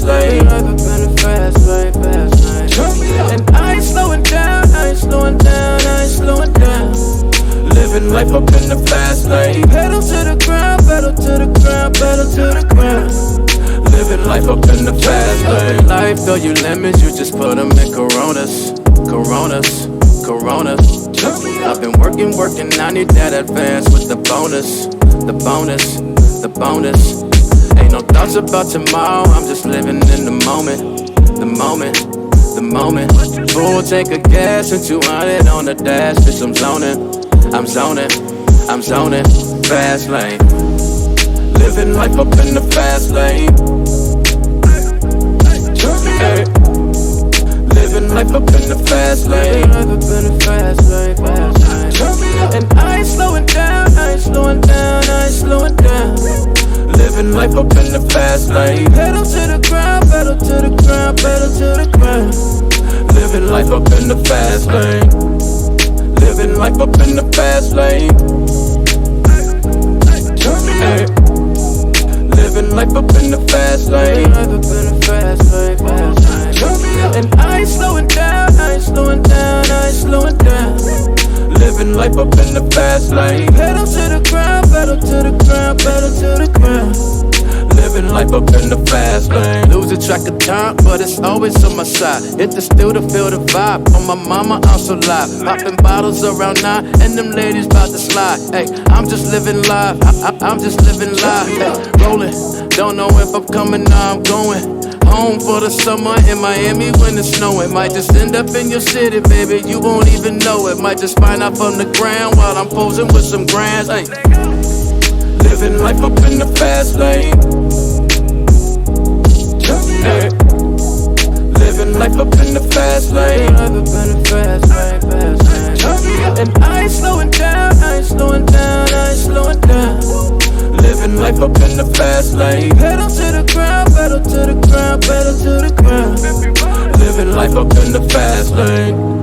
lane. Life up in the fast lane, fast lane. Turn me up. And I ain't slowing down, I ain't slowing down, I ain't slowing down. Living life up in the fast lane. Pedal to the ground, pedal to the ground, pedal to the ground. Living life up in the fast lane. Life, though you lemons, you just put them in Coronas, Coronas, Coronas. Turn me up. I've been working, I need that advance with the bonus, the bonus, the bonus. Ain't no thoughts about tomorrow, I'm just living in the moment, the moment, the moment. Full tank of gas and 200 on the dash, bitch, I'm zoning, I'm zoning, I'm zoning. Fast lane. Living life up in the fast lane. Turn me up. Living life up in the fast lane. Life up in the fast lane, fast lane. Turn me up. And I ain't slowing down, I ain't slowing down, I ain't slowing down. Living life up in the fast lane. Pedal to the ground, pedal to the ground, pedal to the ground. Living life up in the fast lane. Living life up in the fast lane. Turn me up. Living life up in the fast lane. Life up in the fast lane, fast lane. Turn me up. And I ain't slowing down, I ain't slowing down, I ain't slowing down. Living life up in the fast lane. Pedal to the ground, pedal to the ground, pedal to the ground. Living life up in the fast lane. Losing track of time, but it's always on my side. Hit the still to feel the vibe. On my mama, I'm so live. Popping bottles around 9, and them ladies bout to slide. Hey, I'm just living live. I'm just living live. Hey, rolling. Don't know if I'm coming or I'm going home for the summer in Miami when it's snowing. Might just end up in your city, baby. You won't even know it. Might just find out from the ground while I'm posing with some grands. Hey. Living life up in the fast lane. Turn me up. Living life up in the fast lane. Life up in the fast lane, fast lane. Turn me up. And I ain't slowing down, I ain't slowing down, I ain't slowing down. Living life up in the fast lane. Pedal to the ground, pedal to the ground, pedal to the ground. Living life up in the fast lane.